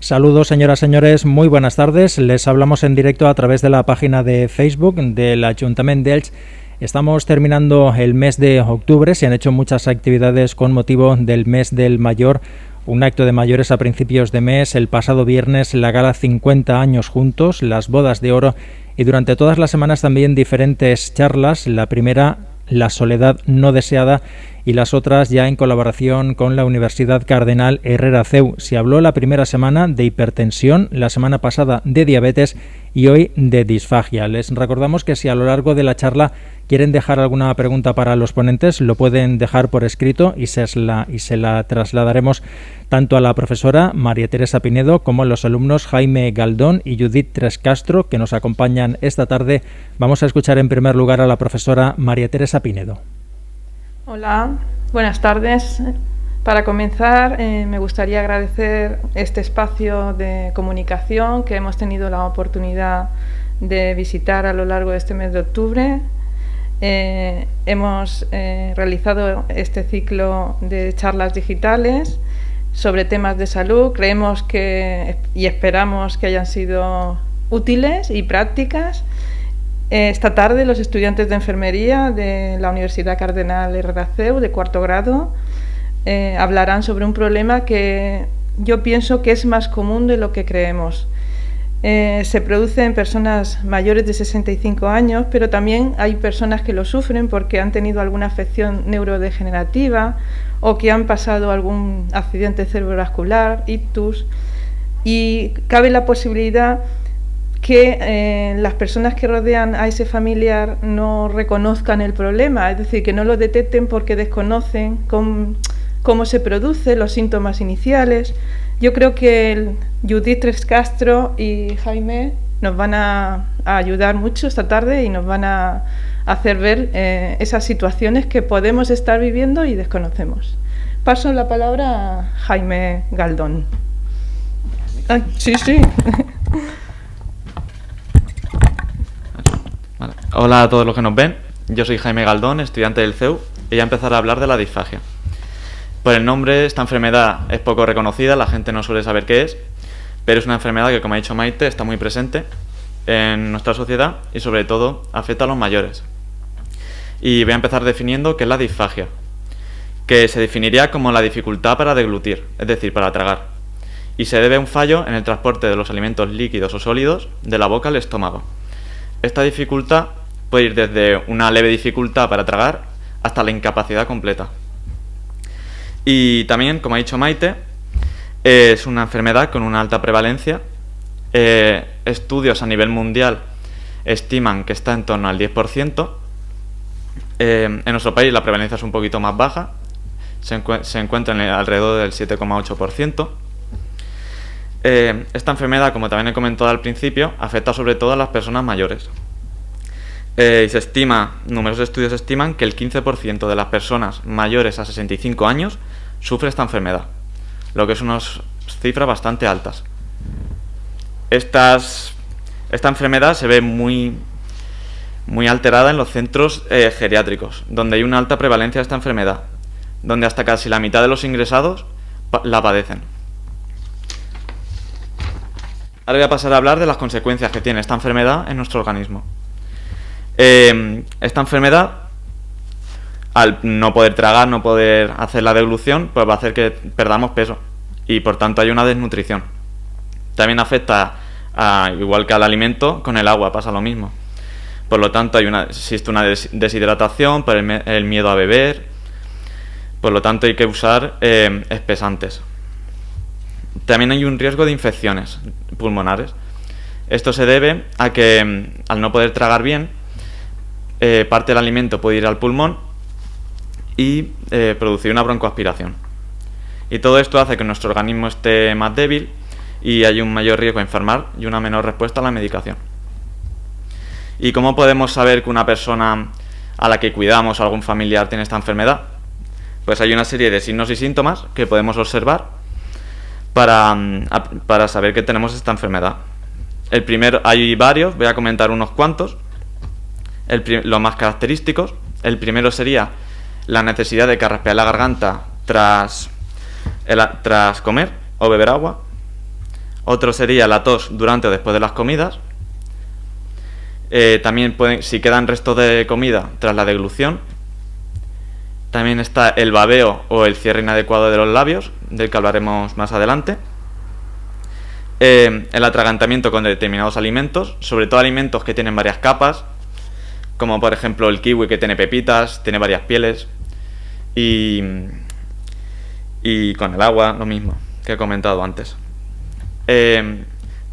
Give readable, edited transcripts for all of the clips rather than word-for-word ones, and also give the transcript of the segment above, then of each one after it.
Saludos, señoras y señores, muy buenas tardes. Les hablamos en directo a través de la página de Facebook del Ayuntamiento de Elx. Estamos terminando el mes de octubre, se han hecho muchas actividades con motivo del mes del mayor, un acto de mayores a principios de mes, el pasado viernes la gala 50 años juntos, las bodas de oro y durante todas las semanas también diferentes charlas, la primera, la soledad no deseada, y las otras ya en colaboración con la Universidad Cardenal Herrera CEU. Se habló la primera semana de hipertensión, la semana pasada de diabetes y hoy de disfagia. Les recordamos que si a lo largo de la charla quieren dejar alguna pregunta para los ponentes, lo pueden dejar por escrito y se la trasladaremos tanto a la profesora María Teresa Pinedo como a los alumnos Jaime Galdón y Judith Trescastro, que nos acompañan esta tarde. Vamos a escuchar en primer lugar a la profesora María Teresa Pinedo. Hola, buenas tardes. Para comenzar, me gustaría agradecer este espacio de comunicación que hemos tenido la oportunidad de visitar a lo largo de este mes de octubre. Hemos realizado este ciclo de charlas digitales sobre temas de salud. Creemos y esperamos que hayan sido útiles y prácticas. Esta tarde los estudiantes de enfermería de la Universidad Cardenal Herrera CEU de cuarto grado hablarán sobre un problema que yo pienso que es más común de lo que creemos. Se produce en personas mayores de 65 años, pero también hay personas que lo sufren porque han tenido alguna afección neurodegenerativa o que han pasado algún accidente cerebrovascular, ictus, y cabe la posibilidad que las personas que rodean a ese familiar no reconozcan el problema, es decir, que no lo detecten porque desconocen cómo se produce, los síntomas iniciales. Yo creo que Judith Trescastro y Jaime nos van a ayudar mucho esta tarde y nos van a hacer ver esas situaciones que podemos estar viviendo y desconocemos. Paso la palabra a Jaime Galdón. Ay, sí. Vale. Hola a todos los que nos ven, yo soy Jaime Galdón, estudiante del CEU, y voy a empezar a hablar de la disfagia. Por el nombre, esta enfermedad es poco reconocida, la gente no suele saber qué es, pero es una enfermedad que, como ha dicho Maite, está muy presente en nuestra sociedad y sobre todo afecta a los mayores. Y voy a empezar definiendo qué es la disfagia, que se definiría como la dificultad para deglutir, es decir, para tragar, y se debe a un fallo en el transporte de los alimentos líquidos o sólidos de la boca al estómago. Esta dificultad puede ir desde una leve dificultad para tragar hasta la incapacidad completa. Y también, como ha dicho Maite, es una enfermedad con una alta prevalencia. Estudios a nivel mundial estiman que está en torno al 10%. En nuestro país la prevalencia es un poquito más baja, se encuentra en alrededor del 7,8%. Esta enfermedad, como también he comentado al principio, afecta sobre todo a las personas mayores. Numerosos estudios estiman que el 15% de las personas mayores a 65 años sufre esta enfermedad, lo que es unas cifras bastante altas. Esta enfermedad se ve muy alterada en los centros geriátricos, donde hay una alta prevalencia de esta enfermedad, donde hasta casi la mitad de los ingresados la padecen. Ahora voy a pasar a hablar de las consecuencias que tiene esta enfermedad en nuestro organismo. Esta enfermedad, al no poder tragar, no poder hacer la deglución, pues va a hacer que perdamos peso y por tanto hay una desnutrición. También afecta, igual que al alimento, con el agua pasa lo mismo. Por lo tanto existe una deshidratación por el miedo a beber, por lo tanto hay que usar espesantes. También hay un riesgo de infecciones pulmonares. Esto se debe a que al no poder tragar bien, parte del alimento puede ir al pulmón y producir una broncoaspiración. Y todo esto hace que nuestro organismo esté más débil y hay un mayor riesgo de enfermar y una menor respuesta a la medicación. ¿Y cómo podemos saber que una persona a la que cuidamos o algún familiar tiene esta enfermedad? Pues hay una serie de signos y síntomas que podemos observar para saber que tenemos esta enfermedad. Hay varios, voy a comentar unos cuantos. Los más característicos. El primero sería la necesidad de carraspear la garganta tras comer o beber agua. Otro sería la tos durante o después de las comidas. También si quedan restos de comida tras la deglución. También está el babeo o el cierre inadecuado de los labios, del que hablaremos más adelante. El atragantamiento con determinados alimentos, sobre todo alimentos que tienen varias capas, como por ejemplo el kiwi, que tiene pepitas, tiene varias pieles. Y con el agua, lo mismo que he comentado antes.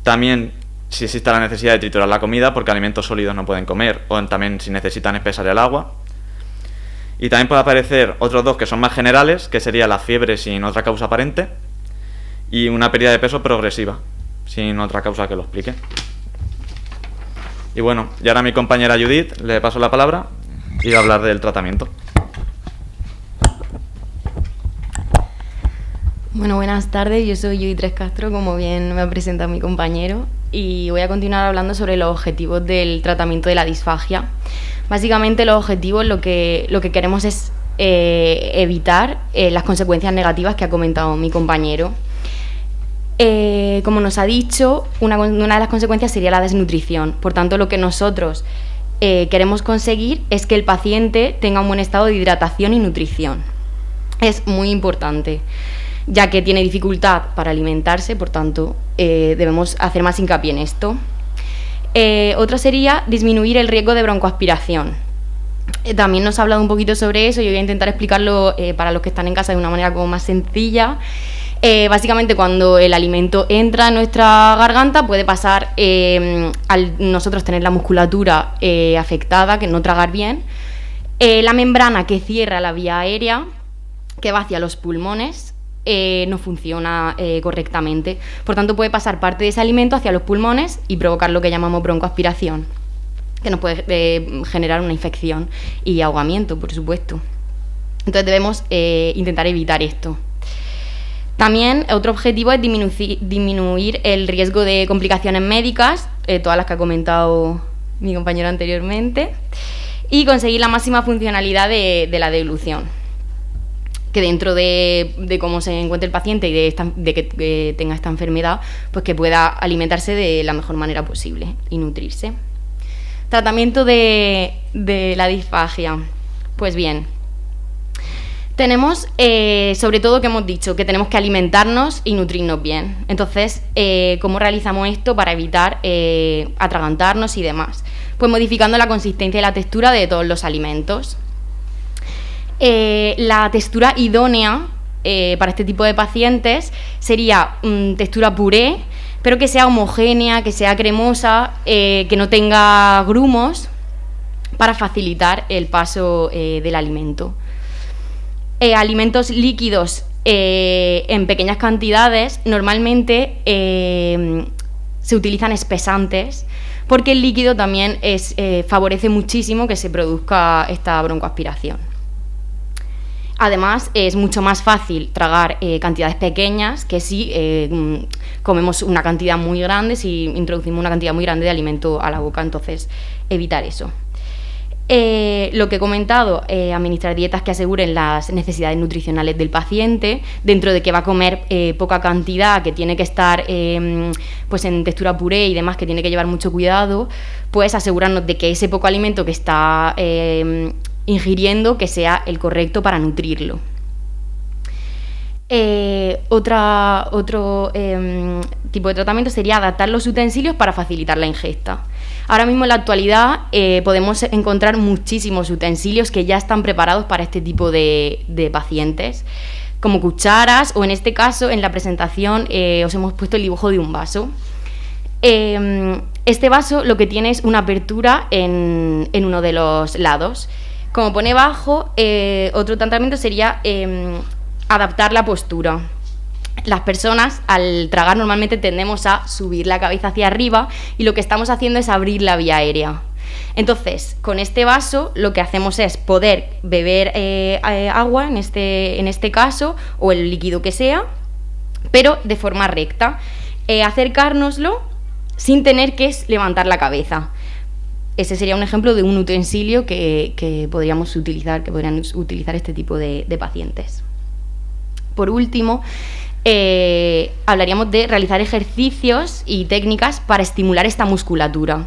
También si existe la necesidad de triturar la comida, porque alimentos sólidos no pueden comer, o también si necesitan espesar el agua. Y también puede aparecer otros dos que son más generales, que sería la fiebre sin otra causa aparente y una pérdida de peso progresiva, sin otra causa que lo explique. Y bueno, y ahora a mi compañera Judith le paso la palabra y va a hablar del tratamiento. Bueno, buenas tardes, yo soy Judith Tres Castro, como bien me ha presentado mi compañero, y voy a continuar hablando sobre los objetivos del tratamiento de la disfagia. Básicamente los objetivos lo que queremos es evitar las consecuencias negativas que ha comentado mi compañero. Como nos ha dicho, una de las consecuencias sería la desnutrición. Por tanto, lo que nosotros queremos conseguir es que el paciente tenga un buen estado de hidratación y nutrición. Es muy importante, ya que tiene dificultad para alimentarse, por tanto, debemos hacer más hincapié en esto. Otra sería disminuir el riesgo de broncoaspiración. También nos ha hablado un poquito sobre eso, yo voy a intentar explicarlo para los que están en casa de una manera como más sencilla. Básicamente, cuando el alimento entra en nuestra garganta, puede pasar al nosotros tener la musculatura afectada, que no tragar bien, la membrana que cierra la vía aérea, que va hacia los pulmones, no funciona correctamente. Por tanto, puede pasar parte de ese alimento hacia los pulmones y provocar lo que llamamos broncoaspiración, que nos puede generar una infección y ahogamiento, por supuesto. Entonces debemos intentar evitar esto. También otro objetivo es disminuir el riesgo de complicaciones médicas, todas las que ha comentado mi compañero anteriormente, y conseguir la máxima funcionalidad de la deglución, que dentro de cómo se encuentre el paciente y de que tenga esta enfermedad, pues que pueda alimentarse de la mejor manera posible y nutrirse. Tratamiento de la disfagia. Pues bien, tenemos, sobre todo, que hemos dicho que tenemos que alimentarnos y nutrirnos bien. Entonces, ¿cómo realizamos esto para evitar atragantarnos y demás? Pues modificando la consistencia y la textura de todos los alimentos. La textura idónea para este tipo de pacientes sería textura puré, pero que sea homogénea, que sea cremosa, que no tenga grumos, para facilitar el paso del alimento. Alimentos líquidos en pequeñas cantidades normalmente se utilizan espesantes, porque el líquido también favorece muchísimo que se produzca esta broncoaspiración. Además, es mucho más fácil tragar cantidades pequeñas que si comemos una cantidad muy grande, si introducimos una cantidad muy grande de alimento a la boca. Entonces, evitar eso. Lo que he comentado, administrar dietas que aseguren las necesidades nutricionales del paciente, dentro de que va a comer poca cantidad, que tiene que estar pues en textura puré y demás, que tiene que llevar mucho cuidado, pues asegurarnos de que ese poco alimento que está ingiriendo, que sea el correcto para nutrirlo. Otro tipo de tratamiento sería adaptar los utensilios para facilitar la ingesta. Ahora mismo, en la actualidad, podemos encontrar muchísimos utensilios que ya están preparados para este tipo de pacientes, como cucharas, o en este caso, en la presentación, os hemos puesto el dibujo de un vaso. Este vaso lo que tiene es una apertura en uno de los lados. Como pone abajo, otro tratamiento sería adaptar la postura. Las personas, al tragar, normalmente tendemos a subir la cabeza hacia arriba, y lo que estamos haciendo es abrir la vía aérea. Entonces, con este vaso lo que hacemos es poder beber agua, en este caso, o el líquido que sea, pero de forma recta. Acercárnoslo sin tener que levantar la cabeza. Ese sería un ejemplo de un utensilio que podrían utilizar este tipo de pacientes. Por último, hablaríamos de realizar ejercicios y técnicas para estimular esta musculatura.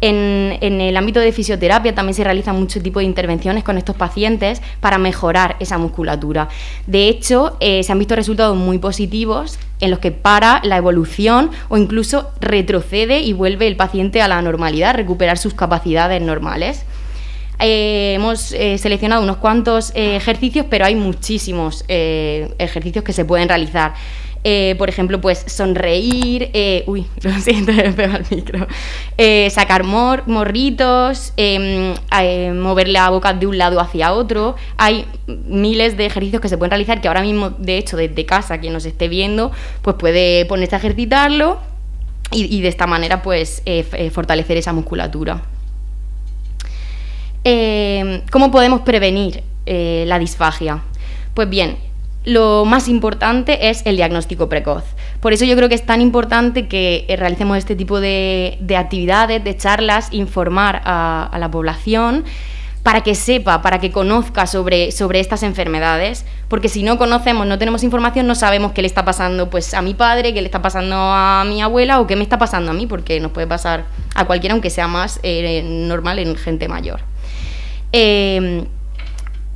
En el ámbito de fisioterapia también se realizan muchos tipos de intervenciones con estos pacientes para mejorar esa musculatura. De hecho, se han visto resultados muy positivos en los que para la evolución o incluso retrocede y vuelve el paciente a la normalidad, recuperar sus capacidades normales. Hemos seleccionado unos cuantos ejercicios, pero hay muchísimos ejercicios que se pueden realizar. Por ejemplo, pues sonreír, lo siento, me pego al micro, sacar morritos, mover la boca de un lado hacia otro. Hay miles de ejercicios que se pueden realizar que ahora mismo, de hecho, desde casa, quien nos esté viendo, pues puede ponerse a ejercitarlo y de esta manera pues fortalecer esa musculatura. ¿Cómo podemos prevenir la disfagia? Pues bien, lo más importante es el diagnóstico precoz. Por eso yo creo que es tan importante que realicemos este tipo de actividades, de charlas, informar a la población para que sepa, para que conozca sobre estas enfermedades, porque si no conocemos, no tenemos información, no sabemos qué le está pasando pues a mi padre, qué le está pasando a mi abuela o qué me está pasando a mí, porque nos puede pasar a cualquiera, aunque sea más normal en gente mayor.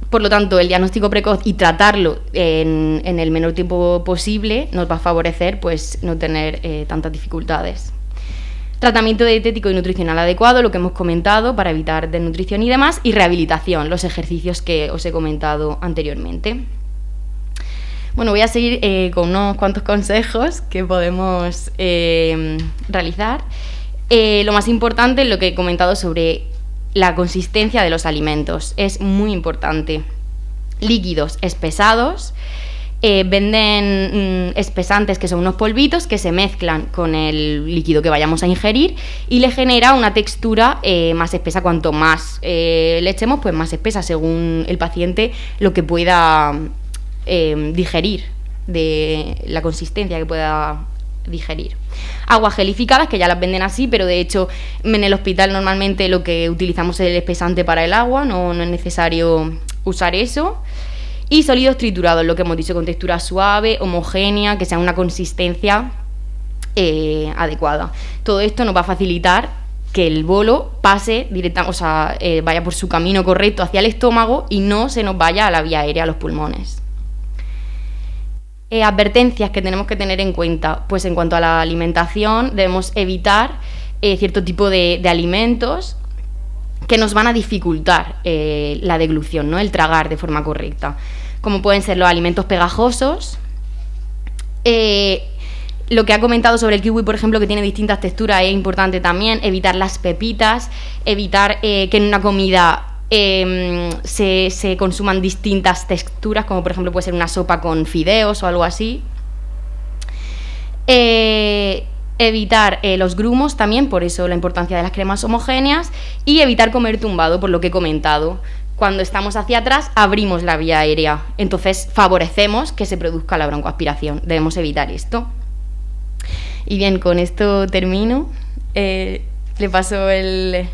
Por lo tanto, el diagnóstico precoz y tratarlo en el menor tiempo posible nos va a favorecer pues no tener tantas dificultades. Tratamiento dietético y nutricional adecuado, lo que hemos comentado, para evitar desnutrición y demás, y rehabilitación, los ejercicios que os he comentado anteriormente. Bueno, voy a seguir con unos cuantos consejos que podemos realizar. Lo más importante es lo que he comentado sobre la consistencia de los alimentos. Es muy importante. Líquidos espesados. Venden espesantes, que son unos polvitos que se mezclan con el líquido que vayamos a ingerir y le genera una textura más espesa. Cuanto más le echemos, pues más espesa, según el paciente, lo que pueda digerir, de la consistencia que pueda digerir. Aguas gelificadas, que ya las venden así, pero de hecho en el hospital normalmente lo que utilizamos es el espesante para el agua, no es necesario usar eso. Y sólidos triturados, lo que hemos dicho, con textura suave, homogénea, que sea una consistencia adecuada. Todo esto nos va a facilitar que el bolo pase vaya por su camino correcto hacia el estómago y no se nos vaya a la vía aérea, a los pulmones. Advertencias que tenemos que tener en cuenta. Pues en cuanto a la alimentación, debemos evitar cierto tipo de alimentos que nos van a dificultar la deglución, ¿no? El tragar de forma correcta, como pueden ser los alimentos pegajosos. Lo que ha comentado sobre el kiwi, por ejemplo, que tiene distintas texturas, es importante también. Evitar las pepitas, evitar que en una comida se consuman distintas texturas, como por ejemplo puede ser una sopa con fideos o algo así. Evitar los grumos también, por eso la importancia de las cremas homogéneas, y evitar comer tumbado, por lo que he comentado. Cuando estamos hacia atrás abrimos la vía aérea, entonces favorecemos que se produzca la broncoaspiración. Debemos evitar esto. Y bien, con esto termino. Le paso el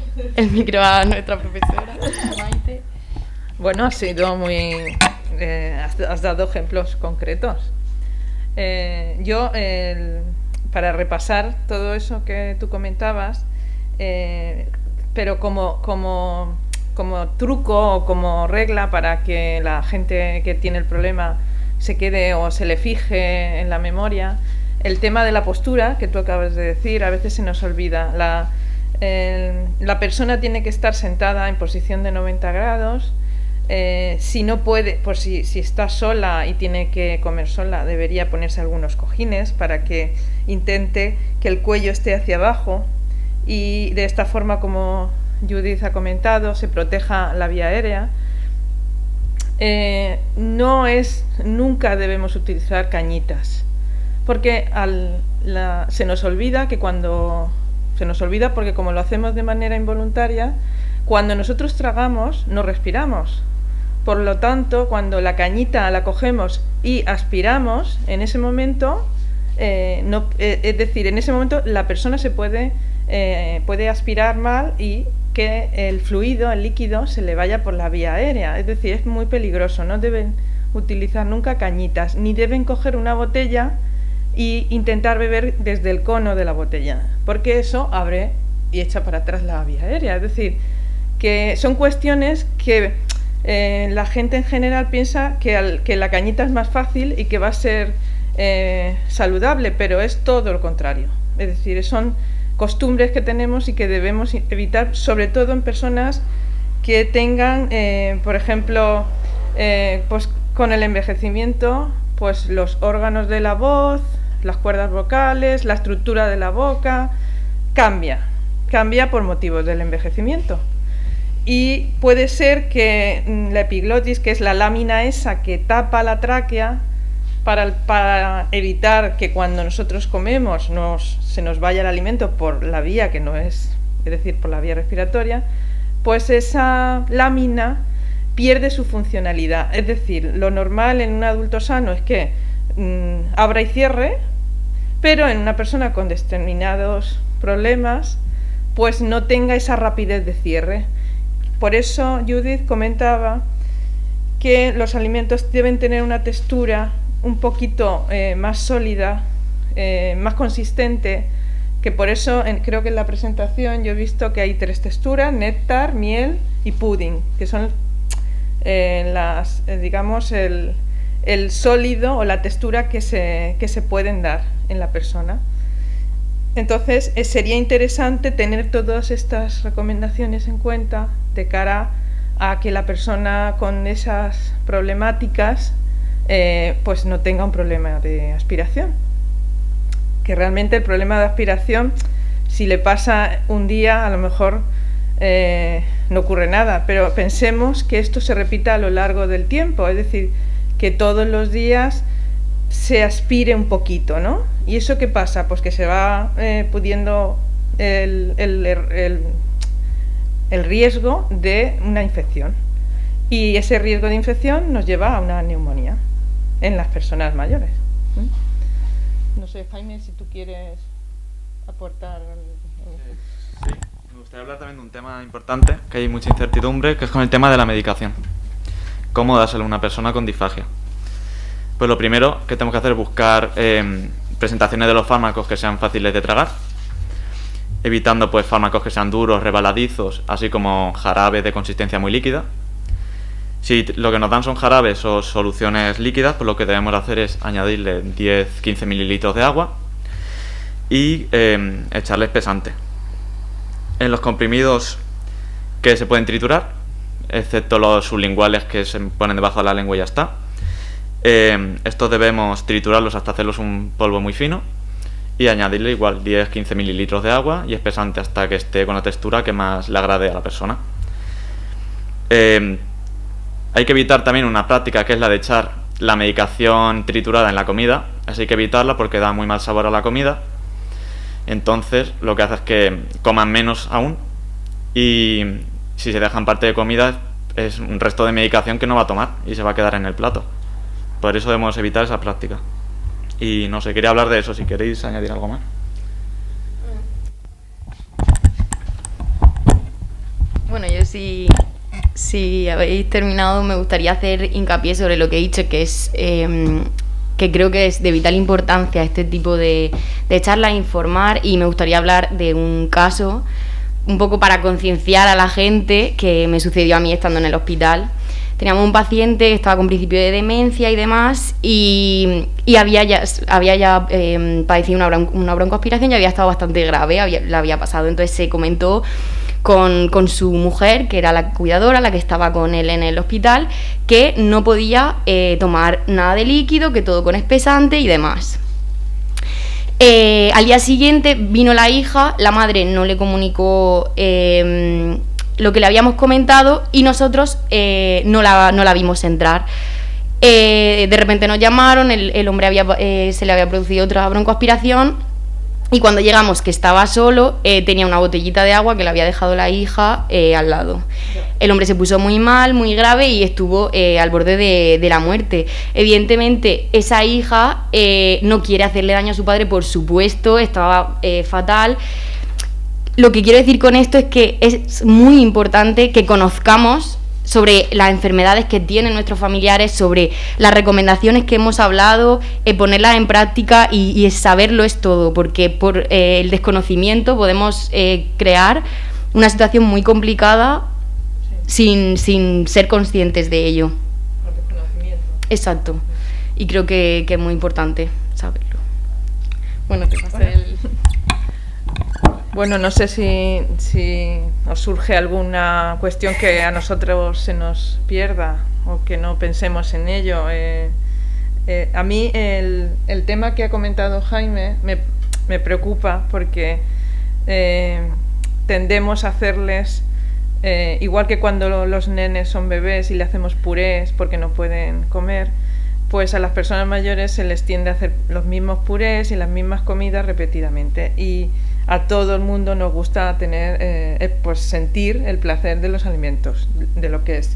micro a nuestra profesora, Maite. Bueno, ha sido muy... has dado ejemplos concretos. Para repasar todo eso que tú comentabas, pero como truco o como regla para que la gente que tiene el problema se quede o se le fije en la memoria, el tema de la postura que tú acabas de decir, a veces se nos olvida. La persona tiene que estar sentada en posición de 90 grados. Si no puede, pues si está sola y tiene que comer sola, debería ponerse algunos cojines para que intente que el cuello esté hacia abajo y de esta forma, como Judith ha comentado, se proteja la vía aérea. Nunca debemos utilizar cañitas, porque se nos olvida porque como lo hacemos de manera involuntaria, cuando nosotros tragamos no respiramos. Por lo tanto, cuando la cañita la cogemos y aspiramos, en ese momento, en ese momento la persona se puede aspirar mal y que el fluido, el líquido, se le vaya por la vía aérea. Es decir, es muy peligroso. No deben utilizar nunca cañitas, ni deben coger una botella e intentar beber desde el cono de la botella, porque eso abre y echa para atrás la vía aérea. Es decir, que son cuestiones que la gente en general piensa que la cañita es más fácil y que va a ser saludable, pero es todo lo contrario. Es decir, son costumbres que tenemos y que debemos evitar, sobre todo en personas que tengan, por ejemplo, pues con el envejecimiento, pues los órganos de la voz, las cuerdas vocales, la estructura de la boca, cambia por motivos del envejecimiento. Y puede ser que la epiglotis, que es la lámina esa que tapa la tráquea, para evitar que cuando nosotros comemos se nos vaya el alimento por la vía que no es decir, por la vía respiratoria, pues esa lámina pierde su funcionalidad. Es decir, lo normal en un adulto sano es que abra y cierre, pero en una persona con determinados problemas, pues no tenga esa rapidez de cierre. Por eso Judith comentaba que los alimentos deben tener una textura un poquito más sólida, más consistente, que por eso creo que en la presentación yo he visto que hay 3 texturas: néctar, miel y pudding, que son digamos el sólido o la textura que se pueden dar en la persona. Entonces sería interesante tener todas estas recomendaciones en cuenta de cara a que la persona con esas problemáticas pues no tenga un problema de aspiración. Que realmente el problema de aspiración, si le pasa un día, a lo mejor no ocurre nada, pero pensemos que esto se repita a lo largo del tiempo, es decir, que todos los días se aspire un poquito, ¿no? ¿Y eso qué pasa? Pues que se va pudiendo el riesgo de una infección, y ese riesgo de infección nos lleva a una neumonía en las personas mayores. No sé, Jaime, si tú quieres aportar. Sí, me gustaría hablar también de un tema importante, que hay mucha incertidumbre, que es con el tema de la medicación. ¿Cómo dárselo a una persona con disfagia? Pues lo primero que tenemos que hacer es buscar presentaciones de los fármacos que sean fáciles de tragar, evitando pues fármacos que sean duros, rebaladizos, así como jarabes de consistencia muy líquida. Si lo que nos dan son jarabes o soluciones líquidas, pues lo que debemos hacer es añadirle 10-15 mililitros de agua y echarle espesante. En los comprimidos que se pueden triturar, excepto los sublinguales que se ponen debajo de la lengua y ya está, estos debemos triturarlos hasta hacerlos un polvo muy fino y añadirle igual 10-15 mililitros de agua y espesante hasta que esté con la textura que más le agrade a la persona. Hay que evitar también una práctica que es la de echar la medicación triturada en la comida, así que evitarla porque da muy mal sabor a la comida. Entonces lo que hace es que coman menos aún, y si se dejan parte de comida es un resto de medicación que no va a tomar y se va a quedar en el plato. Por eso debemos evitar esa práctica. Y no sé, quería hablar de eso, si queréis añadir algo más. Bueno, yo si habéis terminado, me gustaría hacer hincapié sobre lo que he dicho, que es que creo que es de vital importancia este tipo de charlas, informar, y me gustaría hablar de un caso un poco para concienciar a la gente que me sucedió a mí estando en el hospital. Teníamos un paciente que estaba con principio de demencia y demás, y había ya padecido una broncoaspiración y había estado bastante grave, le había pasado. Entonces se comentó con su mujer, que era la cuidadora, la que estaba con él en el hospital, que no podía tomar nada de líquido, que todo con espesante y demás. Al día siguiente vino la hija, la madre no le comunicó lo que le habíamos comentado, y nosotros no la vimos entrar. De repente nos llamaron, el hombre se le había producido otra broncoaspiración, y cuando llegamos, que estaba solo, tenía una botellita de agua que le había dejado la hija al lado. El hombre se puso muy mal, muy grave, y estuvo al borde de la muerte. Evidentemente, esa hija no quiere hacerle daño a su padre, por supuesto, estaba fatal. Lo que quiero decir con esto es que es muy importante que conozcamos sobre las enfermedades que tienen nuestros familiares, sobre las recomendaciones que hemos hablado, ponerlas en práctica y saberlo es todo, porque por el desconocimiento podemos crear una situación muy complicada sin ser conscientes de ello. Por desconocimiento. Exacto. Y creo que es muy importante saberlo. Bueno, te paso el... Bueno, no sé si os surge alguna cuestión que a nosotros se nos pierda o que no pensemos en ello. A mí el tema que ha comentado Jaime me preocupa porque tendemos a hacerles, igual que cuando los nenes son bebés y le hacemos purés porque no pueden comer, pues a las personas mayores se les tiende a hacer los mismos purés y las mismas comidas repetidamente, y a todo el mundo nos gusta tener, pues sentir el placer de los alimentos, de lo que es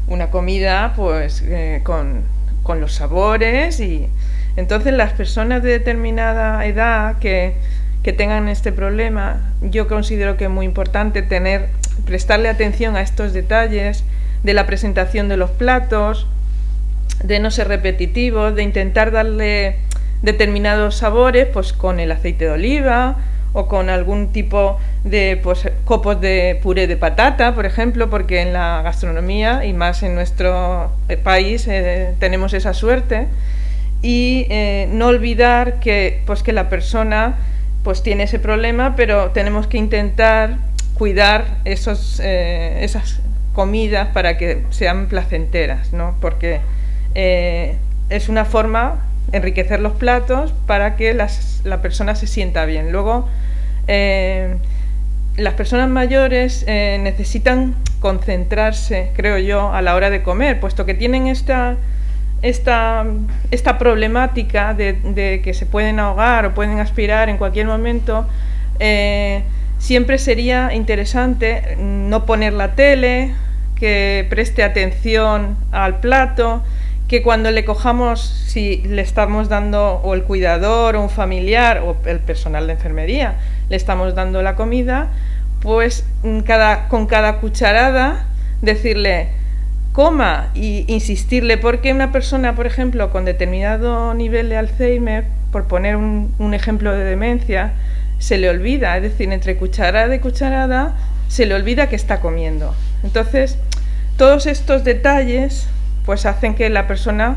una comida, pues con los sabores. Y entonces las personas de determinada edad que tengan este problema, yo considero que es muy importante prestarle atención a estos detalles de la presentación de los platos, de no ser repetitivos, de intentar darle determinados sabores, pues con el aceite de oliva o con algún tipo de copos de puré de patata, por ejemplo, porque en la gastronomía y más en nuestro país tenemos esa suerte. Y no olvidar que la persona pues tiene ese problema, pero tenemos que intentar cuidar esas comidas para que sean placenteras, ¿no? Porque es una forma enriquecer los platos para que la persona se sienta bien. Luego, las personas mayores necesitan concentrarse, creo yo, a la hora de comer, puesto que tienen esta problemática de que se pueden ahogar o pueden aspirar en cualquier momento. Siempre sería interesante no poner la tele, que preste atención al plato, que cuando le cojamos, si le estamos dando, o el cuidador o un familiar o el personal de enfermería, le estamos dando la comida, pues con cada cucharada decirle coma y insistirle, porque una persona, por ejemplo, con determinado nivel de Alzheimer, por poner un ejemplo de demencia, se le olvida, es decir, entre cucharada y cucharada se le olvida que está comiendo. Entonces, todos estos detalles pues hacen que la persona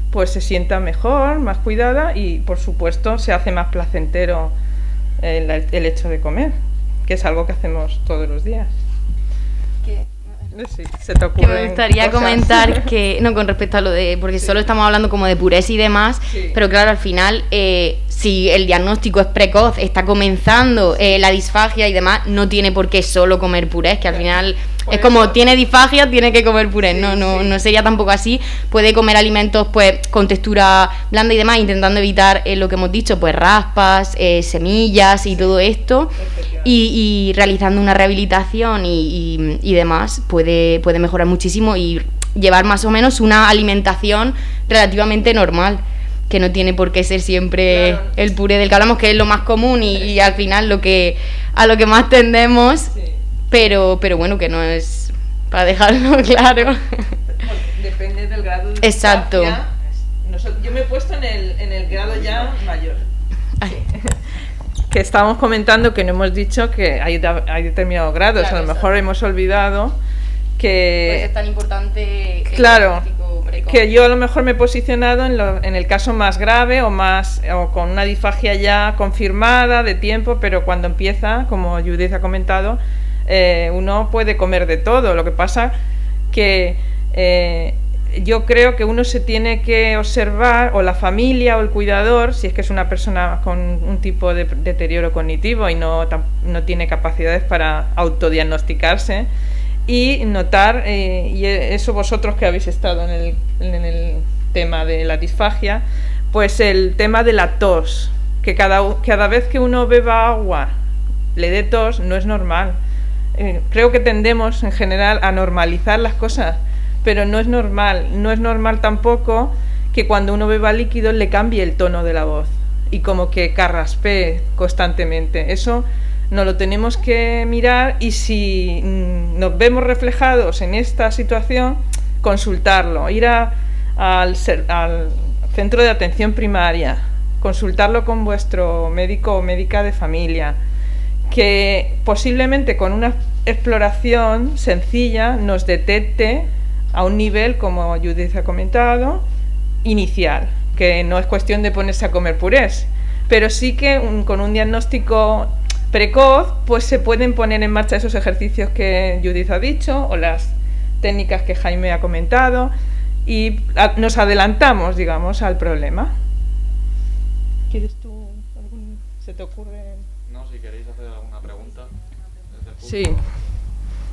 pues se sienta mejor, más cuidada, y por supuesto se hace más placentero el hecho de comer, que es algo que hacemos todos los días. Sí, se te ocurren que me gustaría cosas. Comentar que, no, con respecto a lo de, porque sí, solo estamos hablando como de purés y demás, sí, pero claro, al final, si el diagnóstico es precoz, está comenzando la disfagia y demás, no tiene por qué solo comer purés, que al final es como, tiene disfagia, tiene que comer purés, sí, no sería tampoco así. Puede comer alimentos pues con textura blanda y demás, intentando evitar lo que hemos dicho, pues raspas, semillas y todo esto, y realizando una rehabilitación y demás, puede mejorar muchísimo y llevar más o menos una alimentación relativamente normal, que no tiene por qué ser siempre, claro, el puré del que hablamos, que es lo más común y al final a lo que más tendemos, sí, pero bueno, que no es para dejarlo claro. Depende del grado de exacto. Yo me he puesto en el grado ya mayor. Sí. Que estábamos comentando que no hemos dicho que hay determinados grados, claro, a lo mejor hemos olvidado que... Pues es tan importante... Claro, que yo a lo mejor me he posicionado en el caso más grave o con una disfagia ya confirmada de tiempo, pero cuando empieza, como Judith ha comentado, uno puede comer de todo. Lo que pasa que yo creo que uno se tiene que observar, o la familia o el cuidador, si es que es una persona con un tipo de deterioro cognitivo y no tiene capacidades para autodiagnosticarse, y notar, y eso vosotros que habéis estado en el tema de la disfagia, pues el tema de la tos, que cada vez que uno beba agua le dé tos, no es normal. Creo que tendemos en general a normalizar las cosas, pero no es normal. No es normal tampoco que cuando uno beba líquido le cambie el tono de la voz y como que carraspee constantemente. Eso nos lo tenemos que mirar y si nos vemos reflejados en esta situación, consultarlo, ir al centro de atención primaria, consultarlo con vuestro médico o médica de familia, que posiblemente con una exploración sencilla nos detecte a un nivel, como Judith ha comentado, inicial, que no es cuestión de ponerse a comer purés, pero sí que con un diagnóstico precoz pues se pueden poner en marcha esos ejercicios que Judith ha dicho o las técnicas que Jaime ha comentado y nos adelantamos, digamos, al problema. ¿Quieres tú se te ocurre? No, si queréis hacer alguna pregunta. Sí,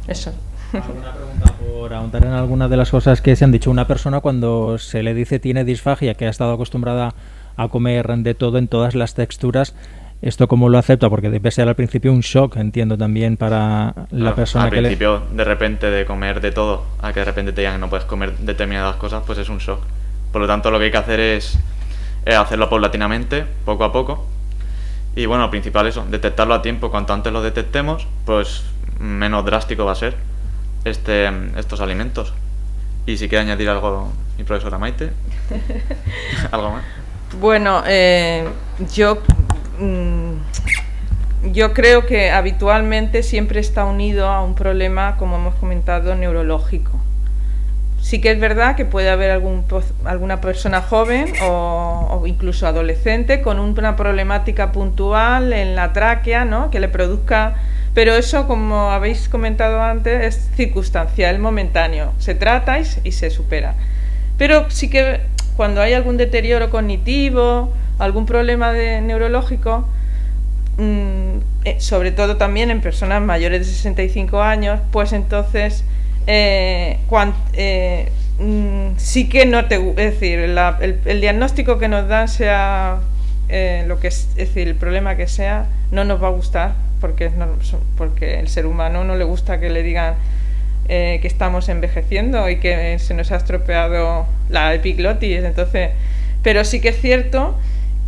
eso. ¿Alguna pregunta por ahondar en alguna de las cosas que se han dicho? Una persona cuando se le dice tiene disfagia, que ha estado acostumbrada a comer de todo en todas las texturas, ¿esto cómo lo acepta? Porque debe ser al principio un shock, entiendo, también para la persona al que principio, de repente, de comer de todo, a que de repente te digan que no puedes comer determinadas cosas, pues es un shock. Por lo tanto, lo que hay que hacer es hacerlo paulatinamente, poco a poco. Y bueno, lo principal es eso, detectarlo a tiempo. Cuanto antes lo detectemos, pues menos drástico va a ser estos alimentos. Y si quiere añadir algo mi profesora Maite, algo más. Bueno, yo creo que habitualmente siempre está unido a un problema, como hemos comentado, neurológico. Sí que es verdad que puede haber alguna persona joven o incluso adolescente con una problemática puntual en la tráquea, ¿no?, que le produzca... Pero eso, como habéis comentado antes, es circunstancial, momentáneo. Se trata y se supera. Pero sí que cuando hay algún deterioro cognitivo, algún problema neurológico, sobre todo también en personas mayores de 65 años, pues entonces sí que no te... Es decir, el diagnóstico que nos dan, sea lo que es decir, el problema que sea, no nos va a gustar, porque el ser humano no le gusta que le digan que estamos envejeciendo y que se nos ha estropeado la epiglotis. Entonces, pero sí que es cierto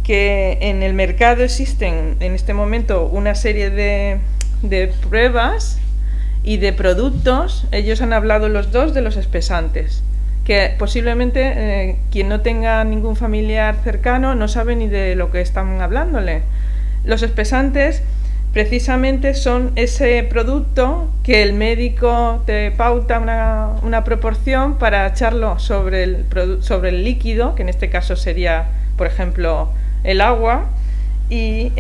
que en el mercado existen en este momento una serie de pruebas y de productos. Ellos han hablado los dos de los espesantes, que posiblemente quien no tenga ningún familiar cercano no sabe ni de lo que están hablándole. Los espesantes precisamente son ese producto que el médico te pauta una proporción para echarlo sobre el líquido, que en este caso sería, por ejemplo, el agua, y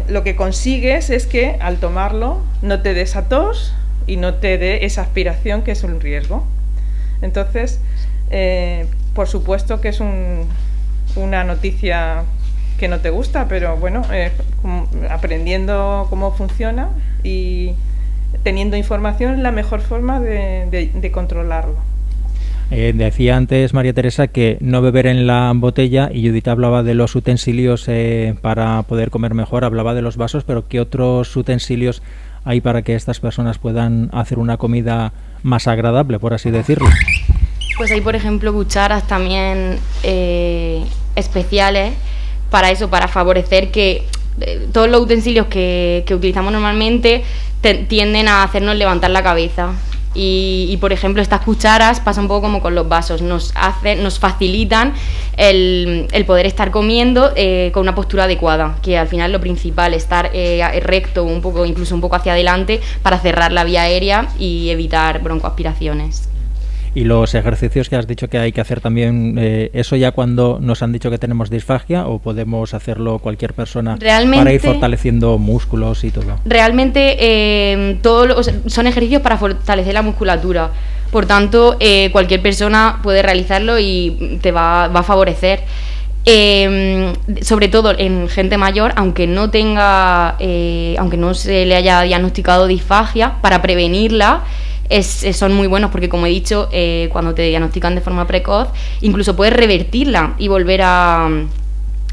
lo que consigues es que al tomarlo no te des a tos y no te dé esa aspiración, que es un riesgo. Entonces, por supuesto que es una noticia que no te gusta, pero bueno, aprendiendo cómo funciona y teniendo información es la mejor forma de controlarlo. Decía antes María Teresa que no beber en la botella, y Judith hablaba de los utensilios para poder comer mejor, hablaba de los vasos, pero ¿qué otros utensilios hay para que estas personas puedan hacer una comida más agradable, por así decirlo? Pues hay, por ejemplo, cucharas también especiales para eso, para favorecer que todos los utensilios que utilizamos normalmente tienden a hacernos levantar la cabeza. Y por ejemplo, estas cucharas pasa un poco como con los vasos, nos facilitan el poder estar comiendo con una postura adecuada, que al final es lo principal, estar recto, incluso un poco hacia adelante, para cerrar la vía aérea y evitar broncoaspiraciones. Y los ejercicios que has dicho que hay que hacer también, ¿eso ya cuando nos han dicho que tenemos disfagia, o podemos hacerlo cualquier persona para ir fortaleciendo músculos y todo? Realmente son ejercicios para fortalecer la musculatura, por tanto cualquier persona puede realizarlo y te va a favorecer. Sobre todo en gente mayor, aunque no se le haya diagnosticado disfagia, para prevenirla son muy buenos, porque como he dicho, cuando te diagnostican de forma precoz, incluso puedes revertirla y volver a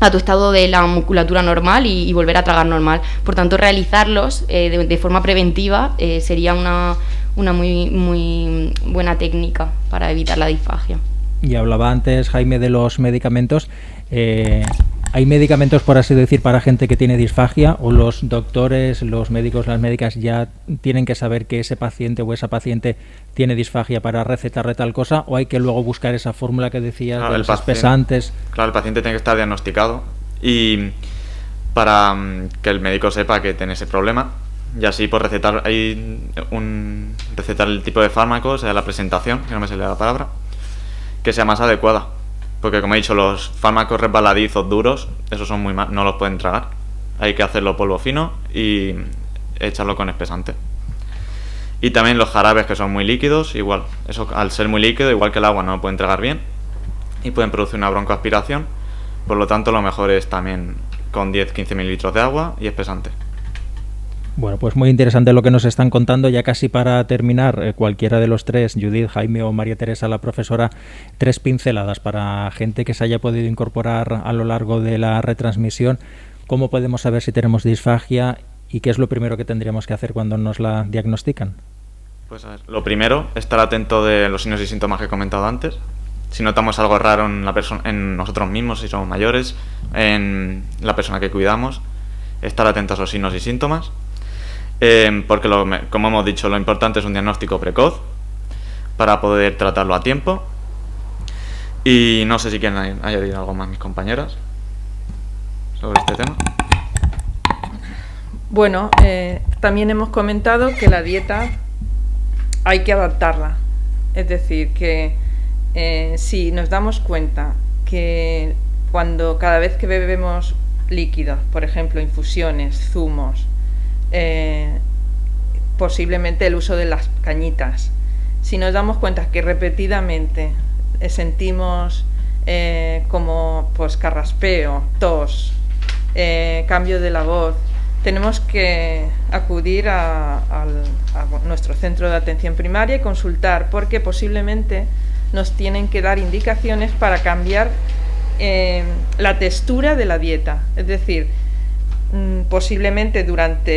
tu estado de la musculatura normal y volver a tragar normal. Por tanto, realizarlos de forma preventiva sería una muy, muy buena técnica para evitar la disfagia. Y hablaba antes Jaime de los medicamentos. ¿Hay medicamentos, por así decir, para gente que tiene disfagia, o los doctores, los médicos, las médicas ya tienen que saber que ese paciente o esa paciente tiene disfagia para recetarle tal cosa, o hay que luego buscar esa fórmula que decías de los espesantes? Claro, el paciente tiene que estar diagnosticado y para que el médico sepa que tiene ese problema, y así por recetar recetar el tipo de fármaco, o sea, la presentación, que no me sale la palabra, que sea más adecuada. Porque, como he dicho, los fármacos resbaladizos duros, esos son muy no los pueden tragar. Hay que hacerlo polvo fino y echarlo con espesante. Y también los jarabes, que son muy líquidos, igual. Eso, al ser muy líquido, igual que el agua, no lo pueden tragar bien y pueden producir una broncoaspiración. Por lo tanto, lo mejor es también con 10-15 mililitros de agua y espesante. Bueno, pues muy interesante lo que nos están contando. Ya casi para terminar, cualquiera de los tres, Judith, Jaime o María Teresa, la profesora, 3 pinceladas para gente que se haya podido incorporar a lo largo de la retransmisión. ¿Cómo podemos saber si tenemos disfagia y qué es lo primero que tendríamos que hacer cuando nos la diagnostican? Pues a ver, lo primero, estar atento de los signos y síntomas que he comentado antes. Si notamos algo raro en nosotros mismos, si somos mayores, en la persona que cuidamos, estar atentos a esos signos y síntomas. Porque, como hemos dicho, lo importante es un diagnóstico precoz para poder tratarlo a tiempo. Y no sé si quieren añadir algo más mis compañeras sobre este tema. Bueno, también hemos comentado que la dieta hay que adaptarla. Es decir, que si nos damos cuenta que cada vez que bebemos líquidos, por ejemplo, infusiones, zumos, posiblemente el uso de las cañitas, si nos damos cuenta que repetidamente sentimos como pues carraspeo, tos, cambio de la voz, tenemos que acudir a nuestro centro de atención primaria y consultar, porque posiblemente nos tienen que dar indicaciones para cambiar la textura de la dieta. Es decir, posiblemente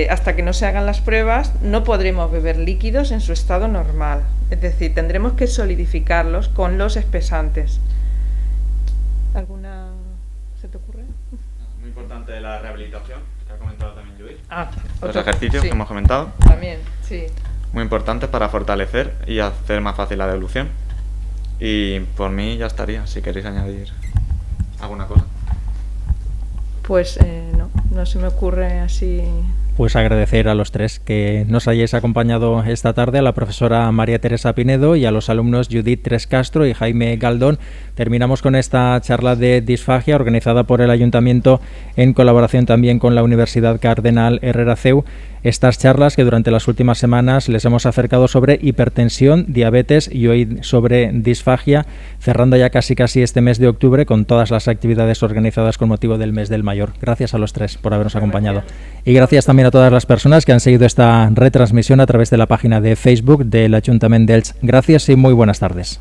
hasta que no se hagan las pruebas no podremos beber líquidos en su estado normal. Es decir, tendremos que solidificarlos con los espesantes. ¿Alguna se te ocurre? Muy importante la rehabilitación, que ha comentado también Judith. Los otro, ejercicios sí, que hemos comentado. También, sí. Muy importantes para fortalecer y hacer más fácil la devolución. Y por mí ya estaría, si queréis añadir alguna cosa. Pues no se me ocurre así. Pues agradecer a los tres que nos hayáis acompañado esta tarde, a la profesora María Teresa Pinedo y a los alumnos Judith Tres Castro y Jaime Galdón. Terminamos con esta charla de disfagia organizada por el Ayuntamiento en colaboración también con la Universidad Cardenal Herrera CEU. Estas charlas que durante las últimas semanas les hemos acercado sobre hipertensión, diabetes y hoy sobre disfagia, cerrando ya casi este mes de octubre con todas las actividades organizadas con motivo del mes del mayor. Gracias a los tres por habernos acompañado. Y gracias también a todas las personas que han seguido esta retransmisión a través de la página de Facebook del Ayuntamiento d'Elx. Gracias y muy buenas tardes.